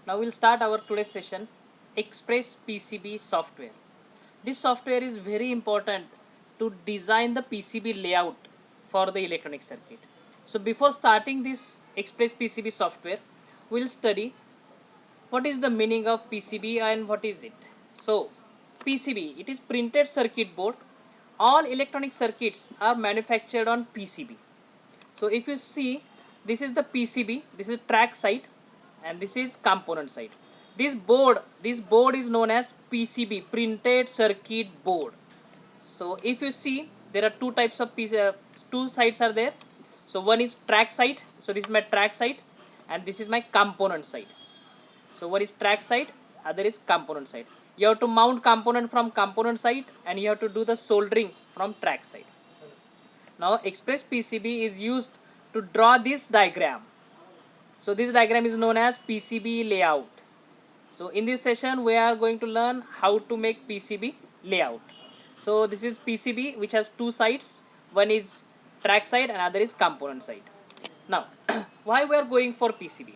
Now we'll start our today's session, Express PCB software. This software is very important to design the PCB layout for the electronic circuit. So before starting this Express PCB software, we'll study what is the meaning of PCB and what is it. So PCB, it is printed circuit board. All electronic circuits are manufactured on PCB. So if you see, this is the PCB, this is track side, and this is component side. This board is known as PCB, printed circuit board. So if you see, there are two types of two sides are there. So one is track side, so this is my track side, and this is my component side. So one is track side, other is component side. You have to mount component from component side, and you have to do the soldering from track side. Now Express PCB is used to draw this diagram. So this diagram is known as PCB layout. So in this session we are going to learn how to make PCB layout. So this is PCB which has two sides. One is track side and other is component side. Now why we are going for PCB?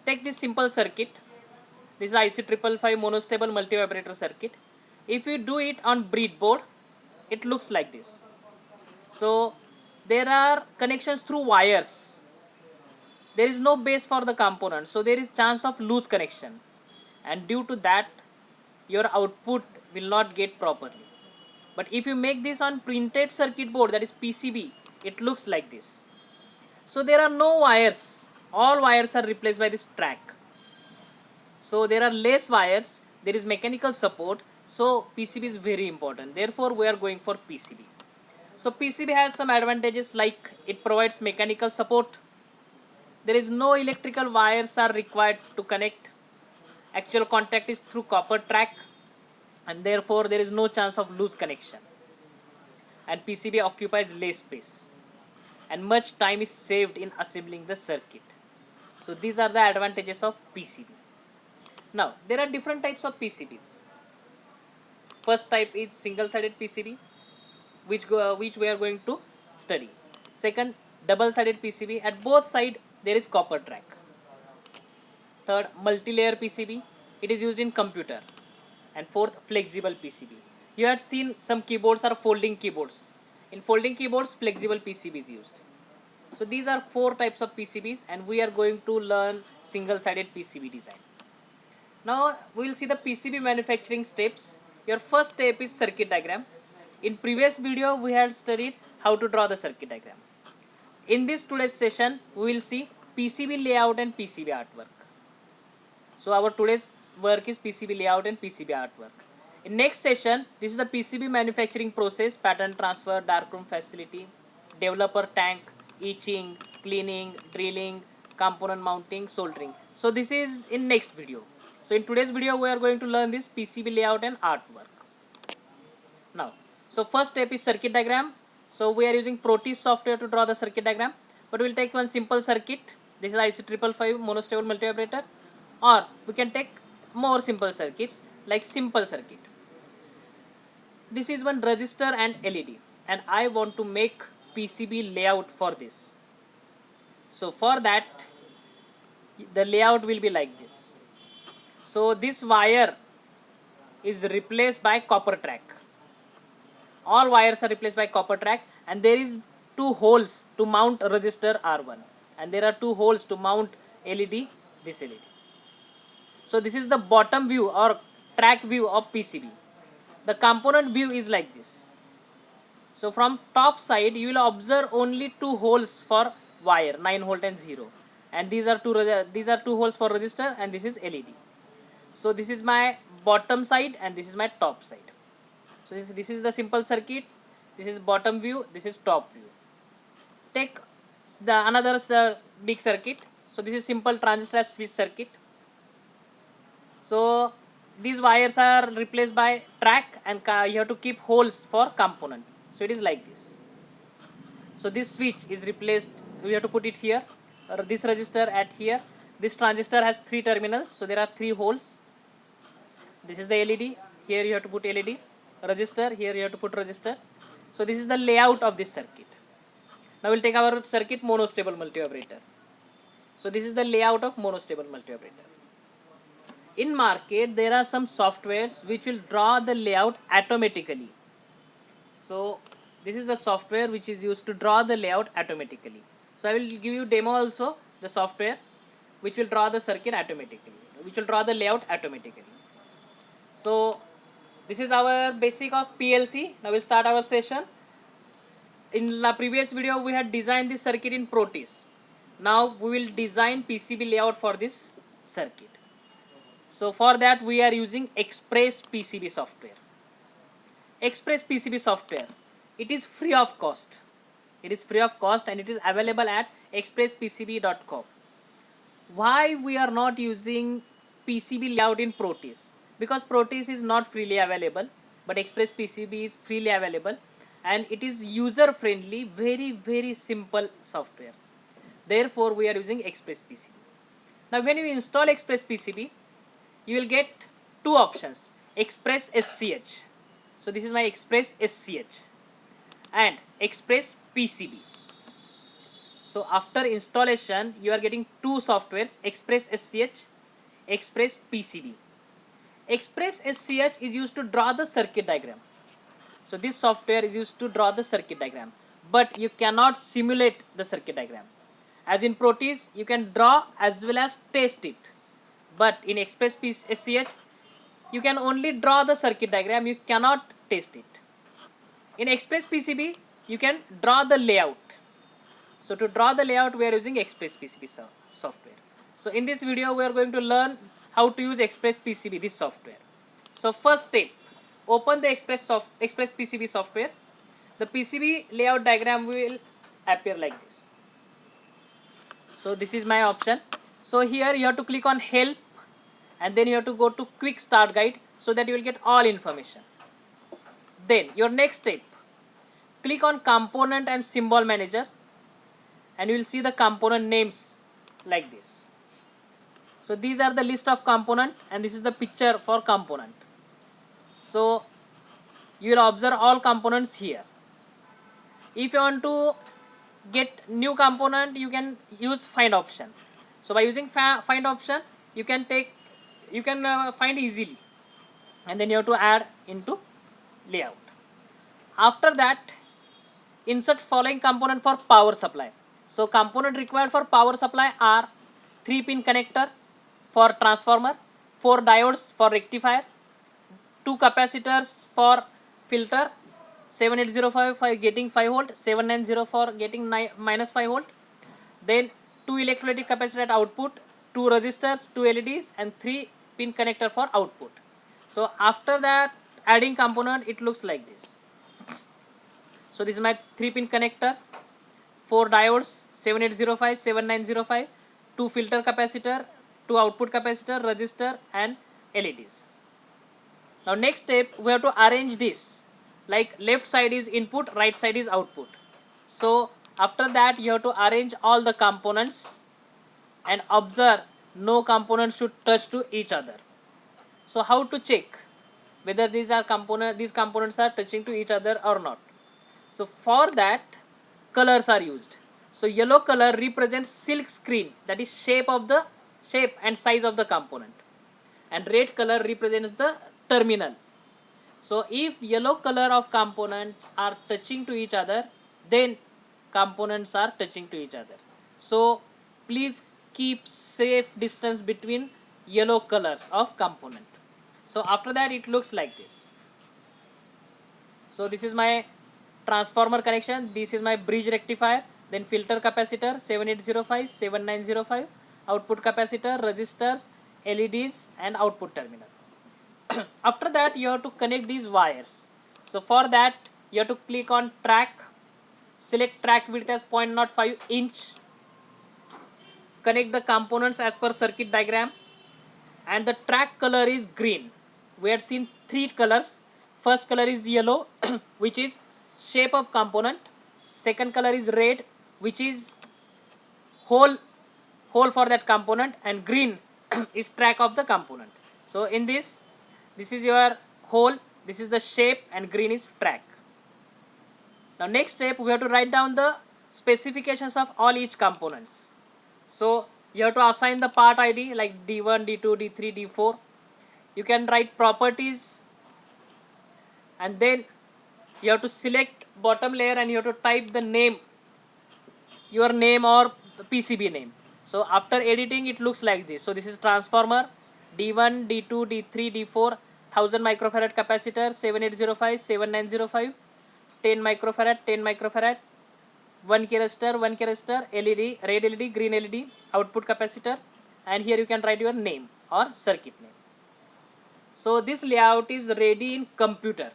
Take this simple circuit. This is IC 555 monostable multivibrator circuit. If you do it on breadboard, it looks like this. So there are connections through wires. There is no base for the component, so there is chance of loose connection, and due to that your output will not get properly. But if you make this on printed circuit board, that is PCB, it looks like this. So there are no wires, all wires are replaced by this track. So there are less wires, there is mechanical support, so PCB is very important. Therefore we are going for PCB. So PCB has some advantages, like it provides mechanical support. There is no electrical wires are required to connect. Actual contact is through copper track, and therefore there is no chance of loose connection. And PCB occupies less space, and much time is saved in assembling the circuit. So these are the advantages of PCB. Now there are different types of PCBs. First type is single-sided PCB, which we are going to study. Second, double-sided PCB. At both sides there is copper track. Third, multi-layer PCB. It is used in computer. And fourth, flexible PCB. You have seen some keyboards are folding keyboards. In folding keyboards, flexible PCB is used. So these are four types of PCBs, and we are going to learn single-sided PCB design. Now we will see the PCB manufacturing steps. Your first step is circuit diagram. In previous video we had studied how to draw the circuit diagram. In this today's session we will see PCB layout and PCB artwork. So our today's work is PCB layout and PCB artwork. In next session, this is the PCB manufacturing process, pattern transfer, darkroom facility, developer tank, etching, cleaning, drilling, component mounting, soldering. So this is in next video. So in today's video we are going to learn this PCB layout and artwork. Now, so first step is circuit diagram. So we are using Proteus software to draw the circuit diagram, but we will take one simple circuit. This is IC 555 monostable multivibrator, or we can take more simple circuits like simple circuit. This is one resistor and LED, and I want to make PCB layout for this. So for that, the layout will be like this. So this wire is replaced by copper track. All wires are replaced by copper track, and there is two holes to mount resistor R1, and there are two holes to mount LED, this LED. So this is the bottom view or track view of PCB. The component view is like this. So from top side you will observe only two holes for wire, 9 volt and 0, and these are two holes for resistor, and this is LED. So this is my bottom side and this is my top side. So this is the simple circuit. This is bottom view, this is top view. Take the another big circuit. So this is simple transistor switch circuit. So these wires are replaced by track, and you have to keep holes for component. So it is like this. So this switch is replaced, we have to put it here, or this resistor at here. This transistor has 3 terminals, so there are 3 holes. This is the LED, here you have to put LED. Resistor, here you have to put resistor. So this is the layout of this circuit. Now we'll take our circuit monostable multivibrator. So this is the layout of monostable multi-operator. In market, there are some softwares which will draw the layout automatically. So this is the software which is used to draw the layout automatically. So I will give you demo also, the software which will draw the circuit automatically, which will draw the layout automatically. So this is our basic of PLC. Now we'll start our session. In the previous video we had designed this circuit in Proteus. Now we will design PCB layout for this circuit. So for that we are using Express PCB software. Express PCB software, it is free of cost. It is free of cost and it is available at expresspcb.com. Why we are not using PCB layout in Proteus? Because Proteus is not freely available, but Express PCB is freely available and it is user friendly, very simple software. Therefore we are using Express PCB. Now when you install Express PCB, you will get two options, Express SCH. So this is my Express SCH and Express PCB. So after installation, you are getting two softwares, Express SCH, Express PCB. Express SCH is used to draw the circuit diagram. So this software is used to draw the circuit diagram, but you cannot simulate the circuit diagram. As in Proteus, you can draw as well as test it. But in Express SCH, you can only draw the circuit diagram, you cannot test it. In Express PCB, you can draw the layout. So to draw the layout, we are using Express PCB software. So in this video, we are going to learn how to use Express PCB, this software. So first step, open the Express PCB software. The PCB layout diagram will appear like this. So this is my option. So here you have to click on help and then you have to go to quick start guide so that you will get all information. Then your next step, click on component and symbol manager and you will see the component names like this. So these are the list of component and this is the picture for component. So you will observe all components here. If you want to get new component, you can use find option. So by using find option, you can find easily and then you have to add into layout. After that, insert following component for power supply. So component required for power supply are 3-pin connector for transformer, 4 diodes for rectifier, 2 capacitors for filter, 7805 for getting 5 volt, 790 for getting minus 5 volt, then 2 electrolytic capacitor at output, 2 resistors, 2 LEDs and 3-pin connector for output. So after that adding component, it looks like this. So this is my 3-pin connector, 4 diodes, 7805, 7905, 2 filter capacitor, 2 output capacitor, resistor and LEDs. Now next step, we have to arrange this like left side is input, right side is output. So after that you have to arrange all the components and observe no components should touch to each other. So how to check whether these components are touching to each other or not? So for that, colors are used. So yellow color represents silk screen, that is shape and size of the component, and red color represents the terminal. So if yellow color of components are touching to each other, then components are touching to each other. So please keep safe distance between yellow colors of component. So after that it looks like this. So this is my transformer connection, this is my bridge rectifier, then filter capacitor 7805, 7905, output capacitor, resistors, LEDs and output terminal. After that you have to connect these wires. So for that you have to click on track, select track width as 0.05 inch, connect the components as per circuit diagram, and the track color is green. We had seen 3 colors. First color is yellow which is shape of component, second color is red which is hole for that component, and green is track of the component. So in this is your hole, this is the shape and green is track. Now next step, we have to write down the specifications of all each components. So You have to assign the part ID like D1, D2, D3, D4. You can write properties, and then you have to select bottom layer and you have to type the name, your name or PCB name. So after editing it looks like this. So this is transformer D1, D2, D3, D4, 1000 microfarad capacitor, 7805, 7905, 10 microfarad, 10 microfarad, 1K resistor, 1K resistor, LED, red LED, green LED, output capacitor, and here you can write your name or circuit name. So this layout is ready in computer.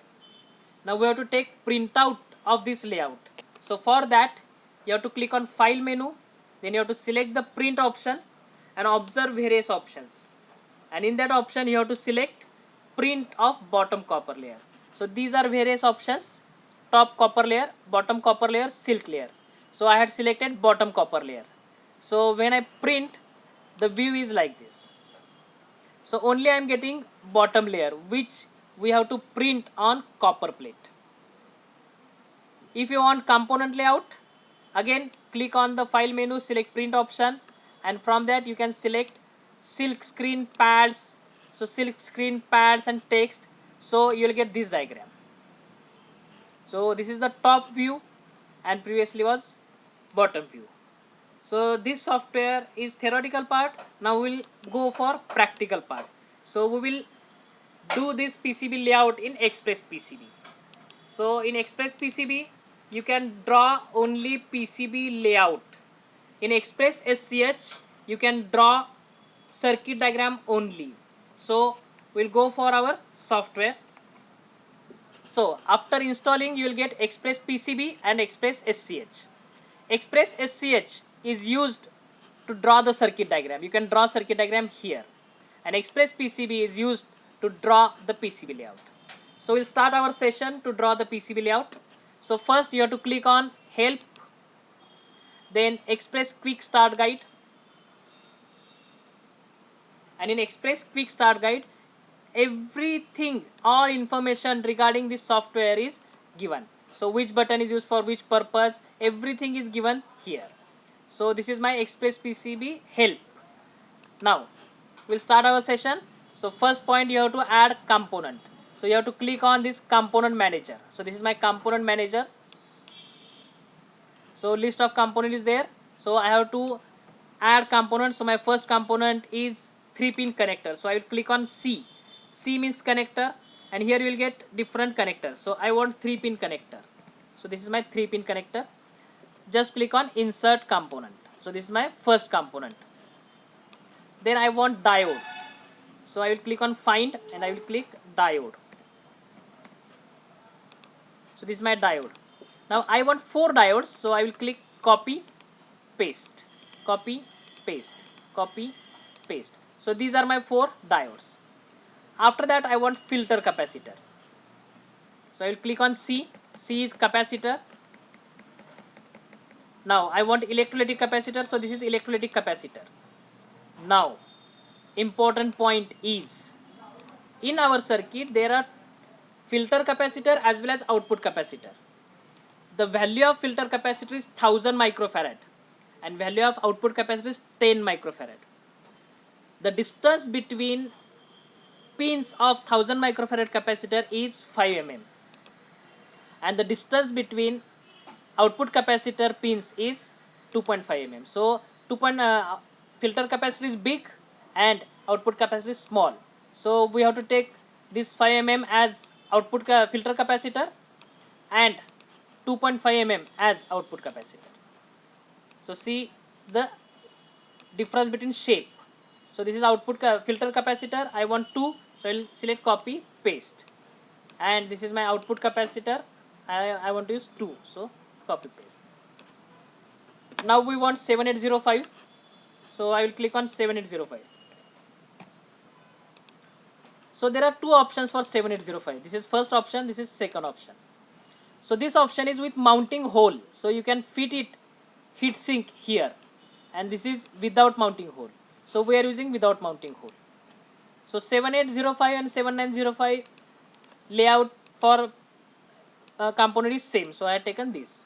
Now we have to take printout of this layout. So for that you have to click on file menu, then you have to select the print option and observe various options, and in that option you have to select print of bottom copper layer. So these are various options: top copper layer, bottom copper layer, silk layer. So I had selected bottom copper layer. So when I print, the view is like this. So only I am getting bottom layer, which we have to print on copper plate. If you want component layout, again click on the file menu, select print option, and from that you can select silk screen pads. So silk screen pads and text. So you will get this diagram. So this is the top view and previously was bottom view. So this software is theoretical part. Now we will go for practical part. So we will do this PCB layout in Express PCB. So in Express PCB you can draw only PCB layout. In Express SCH you can draw circuit diagram only. So we'll go for our software. So after installing you will get Express PCB and Express SCH. Express SCH is used to draw the circuit diagram. You can draw circuit diagram here, and Express PCB is used to draw the PCB layout. So we'll start our session to draw the PCB layout. So first you have to click on help, then Express quick start guide, and in Express quick start guide everything, all information regarding this software is given. So which button is used for which purpose, everything is given here. So this is my Express PCB help. Now we'll start our session. So first point, you have to add component. So you have to click on this component manager. So this is my component manager. So list of component is there. So I have to add component. So my first component is 3-pin connector. So I will click on C. C means connector, and here you will get different connectors. So I want 3-pin connector. So this is my 3-pin connector. Just click on insert component. So this is my first component. Then I want diode. So I will click on find and I will click diode. So this is my diode. Now I want 4 diodes. So I will click copy, paste, copy, paste, copy, paste. So these are my 4 diodes. After that I want filter capacitor. So I will click on C. C is capacitor. Now I want electrolytic capacitor. So this is electrolytic capacitor. Now important point is, in our circuit there are filter capacitor as well as output capacitor. The value of filter capacitor is 1000 microfarad and value of output capacitor is 10 microfarad. The distance between pins of 1000 microfarad capacitor is 5 mm, and the distance between output capacitor pins is 2.5 mm. So filter capacitor is big and output capacitor is small. So we have to take this 5 mm as output filter capacitor and 2.5 mm as output capacitor. So see the difference between shape. So this is output filter capacitor. I want 2, so I will select copy, paste, and this is my output capacitor. I want to use 2, so copy, paste. Now we want 7805. So I will click on 7805. So there are 2 options for 7805. This is first option, this is second option. So this option is with mounting hole. So you can fit it heat sink here, and this is without mounting hole. So we are using without mounting hole. So 7805 and 7905 layout for component is same. So I have taken this.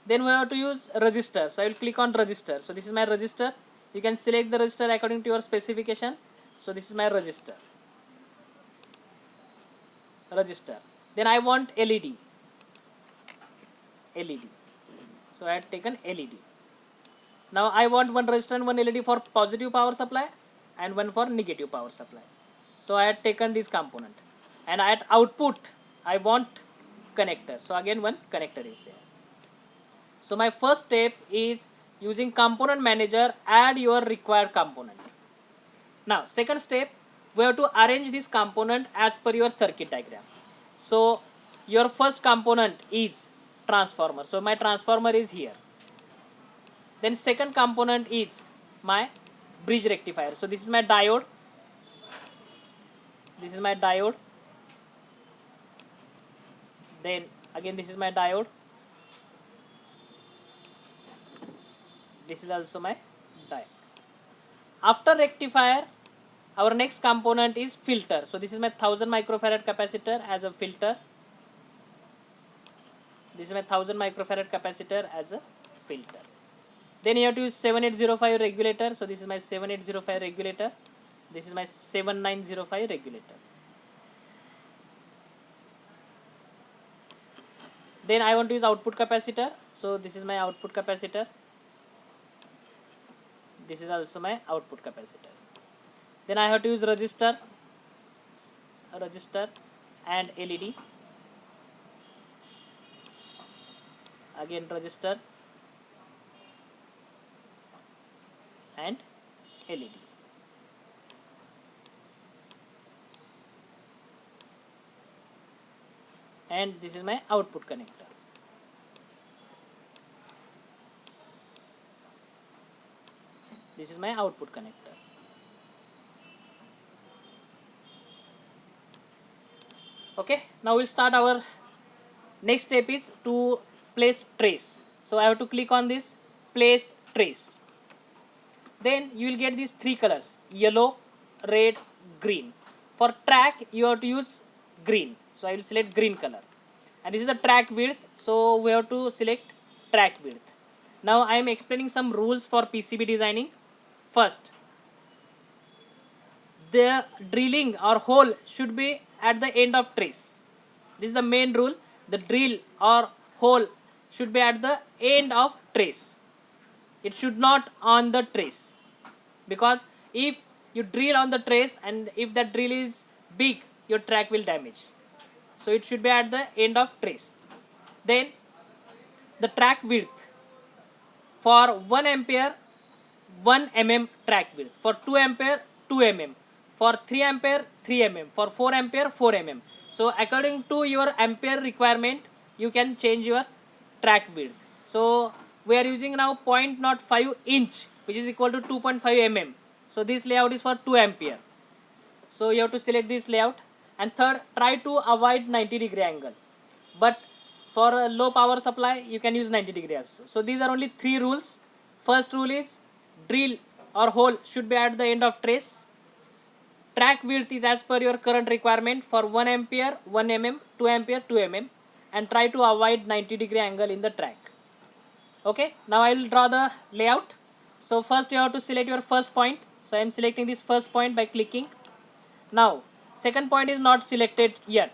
Then we have to use resistor. So I will click on resistor. So this is my resistor. You can select the resistor according to your specification. So this is my resistor. Then I want LED. So I had taken LED. Now I want one resistor and one LED for positive power supply and one for negative power supply. So I had taken this component, and at output I want connector. So again one connector is there. So my first step is using component manager, add your required component. Now second step, we have to arrange this component as per your circuit diagram. So your first component is transformer. So my transformer is here. Then second component is my bridge rectifier. So this is my diode. Then again this is my diode. This is also my diode. After rectifier, our next component is filter. So this is my 1000 microfarad capacitor as a filter. Then you have to use 7805 regulator. So this is my 7805 regulator. This is my 7905 regulator. Then I want to use output capacitor. So this is my output capacitor. This is also my output capacitor. Then I have to use resistor and LED. Again resistor and LED. And this is my output connector. Okay, now we'll start our next step is to place trace. So I have to click on this place trace. Then you will get these three colors: yellow, red, green. For track you have to use green. So I will select green color. And this is the track width. So we have to select track width. Now I am explaining some rules for PCB designing. First, the drilling or hole should be at the end of trace. This is the main rule. The drill or hole should be at the end of trace. It should not on the trace, because if you drill on the trace and if that drill is big, your track will damage. So it should be at the end of trace. Then the track width for 1 ampere 1 mm track width, for 2 ampere 2 mm, for 3 ampere 3 mm, for 4 ampere 4 mm. So according to your ampere requirement you can change your track width. So we are using now 0.05 inch, which is equal to 2.5 mm. So this layout is for 2 ampere. So you have to select this layout. And third, try to avoid 90-degree angle. But for a low power supply you can use 90-degree also. So these are only three rules. First rule is drill or hole should be at the end of trace. Track width is as per your current requirement for 1 ampere 1 mm, 2 ampere 2 mm, and try to avoid 90-degree angle in the track. Okay, now I will draw the layout. So first you have to select your first point. So I am selecting this first point by clicking. Now second point is not selected yet.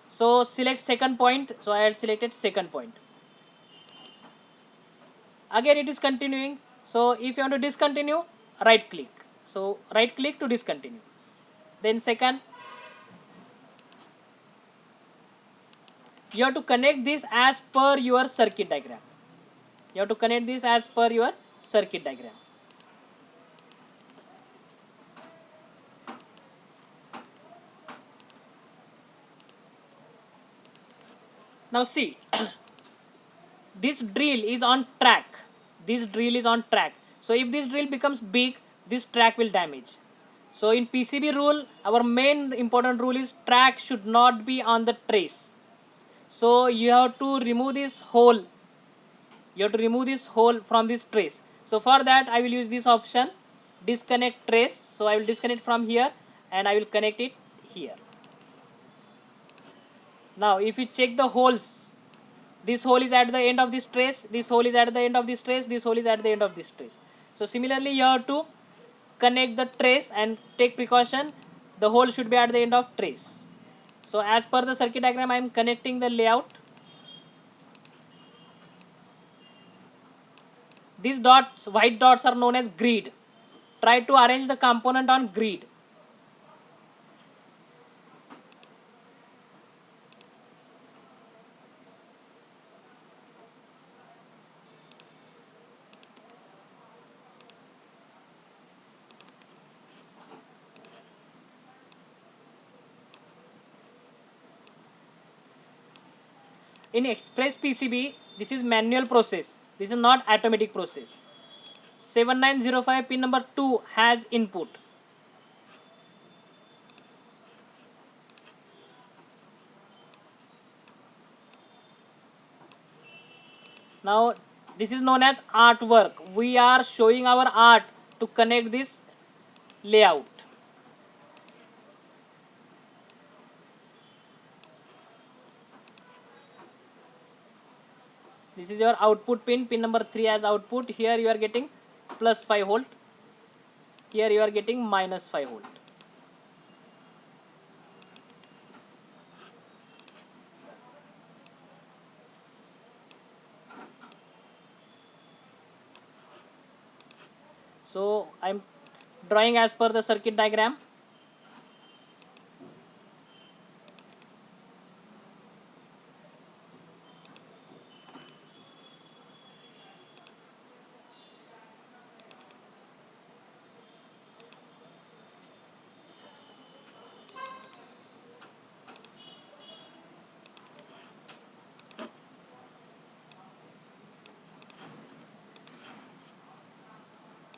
So select second point. So I had selected second point. Again it is continuing. So if you want to discontinue, right click. So right click to discontinue. Then second, you have to connect this as per your circuit diagram. Now see, this drill is on track. So if this drill becomes big, this track will damage. So in PCB rule, our main important rule is track should not be on the trace. So you have to remove this hole. From this trace. So for that I will use this option, disconnect trace. So I will disconnect from here and I will connect it here. Now if you check the holes, this hole is at the end of this trace, this hole is at the end of this trace, this hole is at the end of this trace. So similarly you have to connect the trace and take precaution, the hole should be at the end of trace. So as per the circuit diagram I am connecting the layout. These dots, white dots, are known as grid. Try to arrange the component on grid. In Express PCB, this is manual process. This is not automatic process. 7905 pin number 2 has input. Now this is known as artwork. We are showing our art to connect this layout. This is your output pin, pin number 3 as output. Here you are getting plus 5 volt. Here you are getting minus 5 volt. So I am drawing as per the circuit diagram.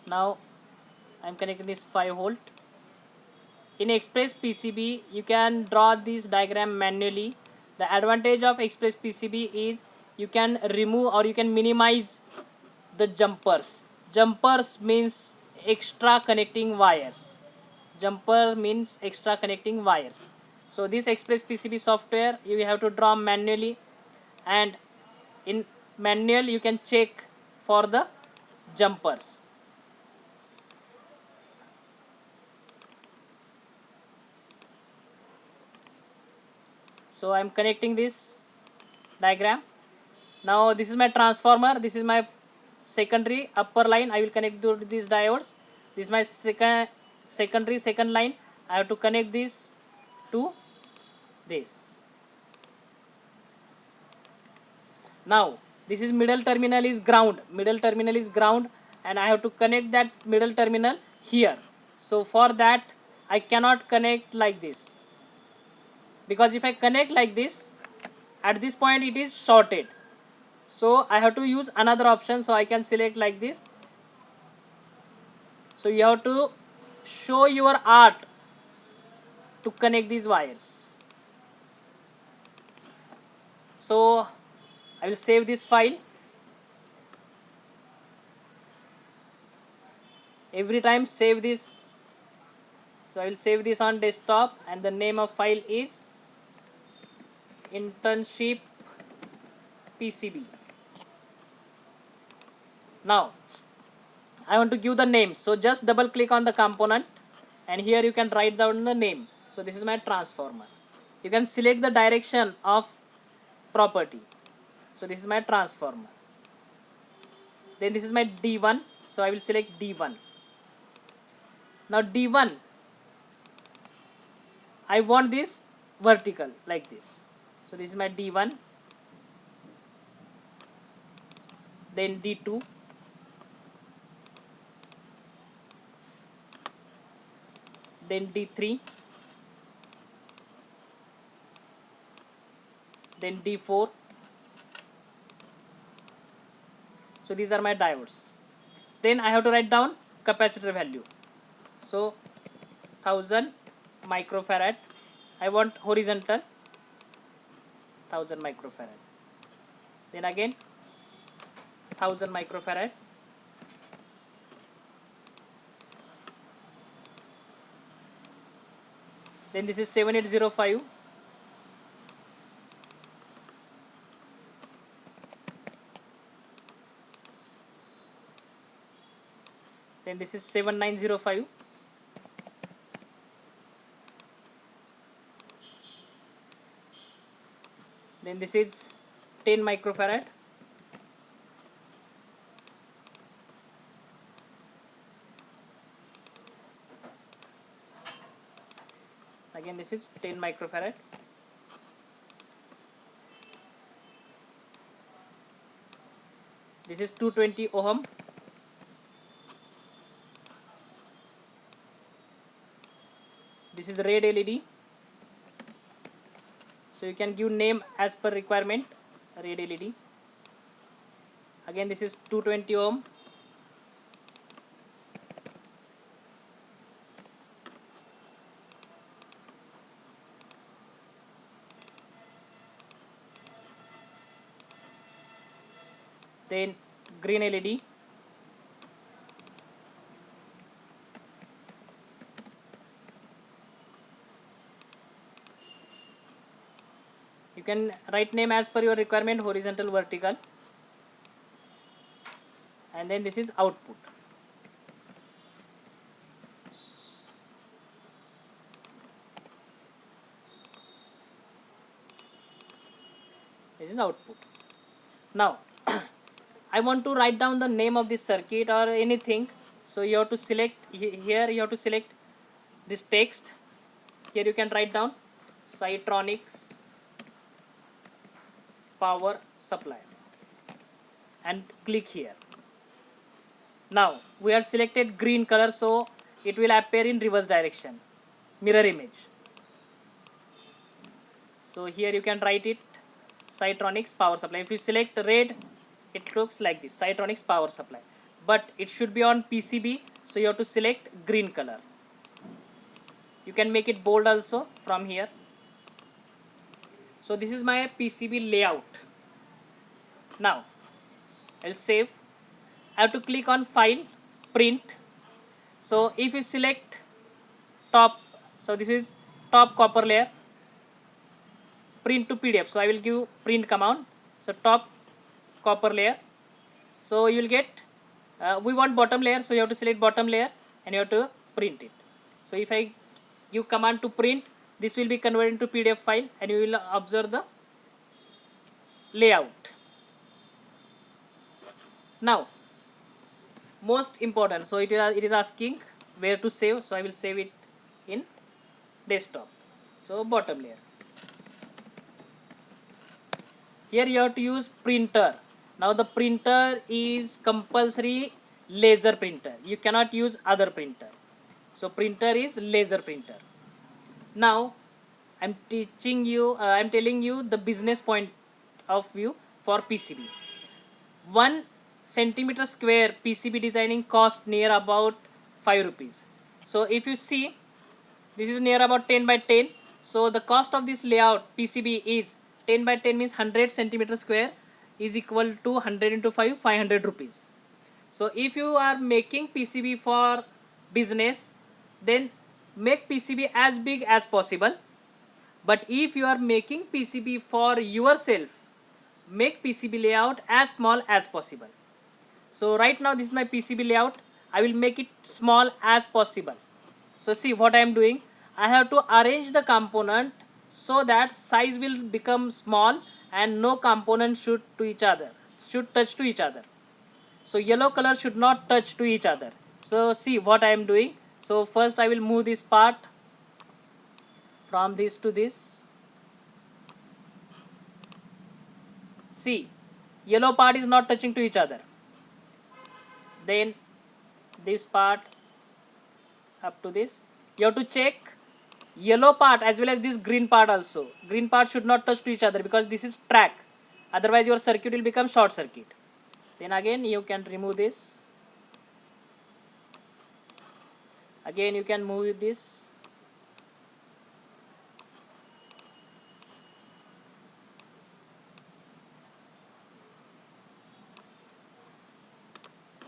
Now I am connecting this 5 volt. In Express PCB you can draw this diagram manually. The advantage of Express PCB is you can remove or you can minimize the jumpers. Jumpers means extra connecting wires. Jumper means extra connecting wires. So this Express PCB software you have to draw manually, and in manual you can check for the jumpers. So I am connecting this diagram. Now this is my transformer, this is my secondary upper line. I will connect to these diodes. This is my secondary second line. I have to connect this to this. Now this is middle terminal is ground. Middle terminal is ground, and I have to connect that middle terminal here. So for that I cannot connect like this, because if I connect like this, at this point it is shorted. So I have to use another option. So I can select like this. So you have to show your art to connect these wires. So I will save this file. Every time save this. So I will save this on desktop, and the name of file is internship PCB. Now I want to give the name. So just double click on the component, and here you can write down the name. So this is my transformer. You can select the direction of property. So this is my transformer. Then this is my D1. So I will select D1. Now D1, I want this vertical like this. So this is my D1. Then D2. Then D3. Then D4. So these are my diodes. Then I have to write down capacitor value. So 1000 microfarad. I want horizontal 1000 microfarad. Then again 1000 microfarad. Then this is 7805. Then this is 7905. Then this is 10 microfarad. Again this is 10 microfarad. This is 220 ohm. This is red LED. So you can give name as per requirement, red LED. Again this is 220 ohm. Then green LED. You can write name as per your requirement, horizontal, vertical. And then this is output. This is output. Now I want to write down the name of this circuit or anything. So you have to select here, you have to select this text. Here you can write down Sitronics power supply and click here. Now we are selected green color, so it will appear in reverse direction, mirror image. So here you can write it Sitronics power supply. If you select red, it looks like this, Sitronics power supply, but it should be on PCB, so you have to select green color. You can make it bold also from here. So this is my PCB layout. Now I'll save. I have to click on file, print. So if you select top, so this is top copper layer, print to PDF. So I will give print command. So top copper layer. So you will get, we want bottom layer, so you have to select bottom layer and you have to print it. So if I give command to print, this will be converted into PDF file and you will observe the layout. Now most important, so it is asking where to save, so I will save it in desktop. So bottom layer. Here you have to use printer. Now the printer is compulsory laser printer. You cannot use other printer. So printer is laser printer. Now I'm telling you the business point of view for PCB. 1 centimeter square PCB designing cost near about 5 rupees. So if you see, this is near about 10 by 10. So the cost of this layout PCB is 10 by 10 means 100 centimeter square is equal to 100 into 5, 500 rupees. So if you are making PCB for business, then make PCB as big as possible. But if you are making PCB for yourself, make PCB layout as small as possible. So right now this is my PCB layout. I will make it small as possible. So see what I am doing. I have to arrange the component so that size will become small and no component should touch to each other. So yellow color should not touch to each other. So see what I am doing. So first I will move this part from this to this. See, yellow part is not touching to each other. Then this part up to this. You have to check yellow part as well as this green part also. Green part should not touch to each other because this is track. Otherwise your circuit will become short circuit. Then again you can remove this. Again you can move this.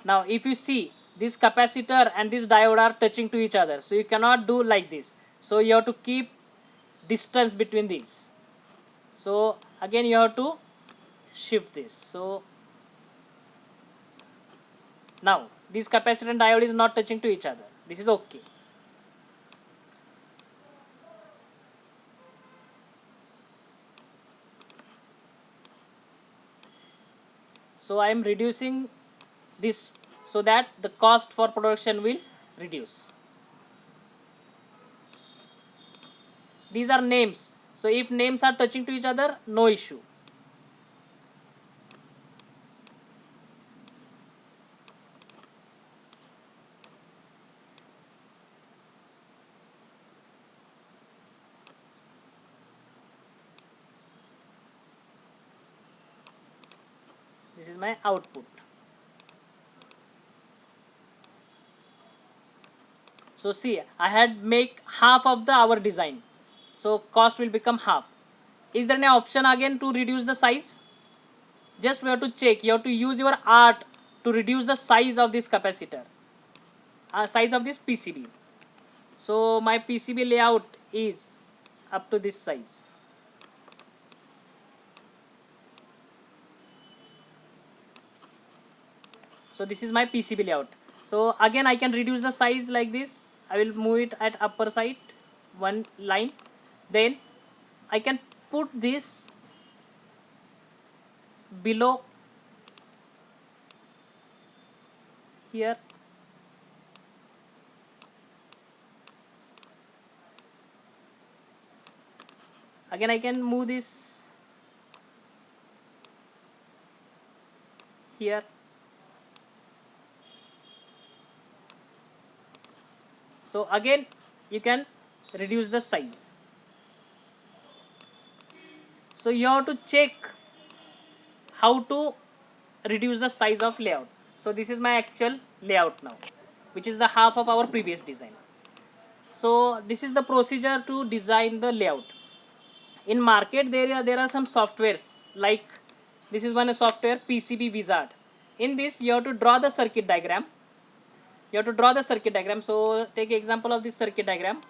Now if you see, this capacitor and this diode are touching to each other, so you cannot do like this. So you have to keep distance between these. So again you have to shift this. So now This capacitor and diode is not touching to each other. This is okay. So I am reducing this so that the cost for production will reduce. These are names. So if names are touching to each other, no issue. This is my output. So see, I had make half of the our design. So cost will become half. Is there any option again to reduce the size? Just we have to check. You have to use your art to reduce the size of this capacitor, size of this PCB. So my PCB layout is up to this size. So this is my PCB layout. So again I can reduce the size like this. I will move it at upper side, one line. Then I can put this below here. Again I can move this here. So again you can reduce the size. So you have to check how to reduce the size of layout. So this is my actual layout now, which is the half of our previous design. So this is the procedure to design the layout. In market there are some softwares, like this is one software, PCB Wizard. In this you have to draw the circuit diagram. So take example of this circuit diagram.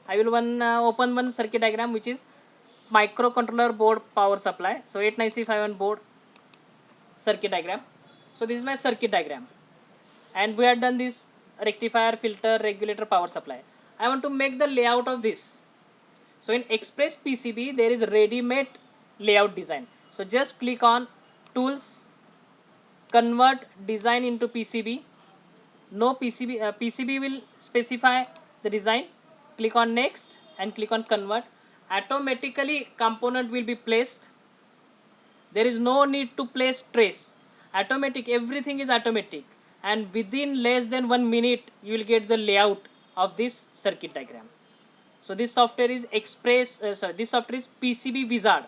I will open one circuit diagram, which is microcontroller board power supply. So 89551 board circuit diagram. So this is my circuit diagram, and we have done this rectifier, filter, regulator, power supply. I want to make the layout of this. So in Express PCB there is ready-made layout design. So just click on tools, convert design into PCB. No PCB will specify the design. Click on next and click on convert. Automatically component will be placed. There is no need to place trace. Automatic, everything is automatic, and within less than 1 minute you will get the layout of this circuit diagram. So this software is this software is PCB Wizard.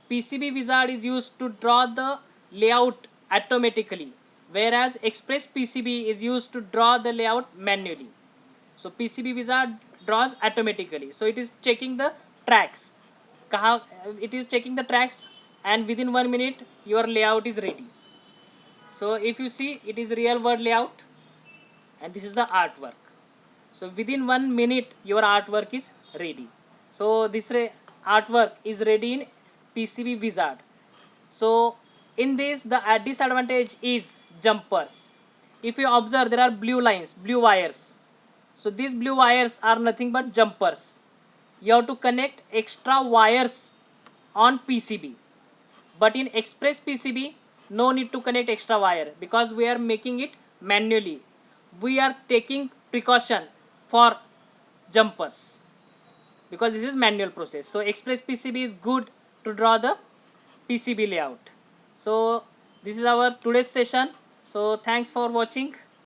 PCB Wizard is used to draw the layout automatically, whereas Express PCB is used to draw the layout manually. So PCB Wizard draws automatically. So it is checking the tracks. It is checking the tracks, and within 1 minute your layout is ready. So if you see, it is real world layout, and this is the artwork. So within 1 minute your artwork is ready. So this artwork is ready in PCB Wizard. So in this, the disadvantage is jumpers. If you observe, there are blue lines, blue wires. So these blue wires are nothing but jumpers. You have to connect extra wires on PCB. But in Express PCB, no need to connect extra wire, because we are making it manually. We are taking precaution for jumpers, because this is manual process. So Express PCB is good to draw the PCB layout. So this is our today's session. So thanks for watching.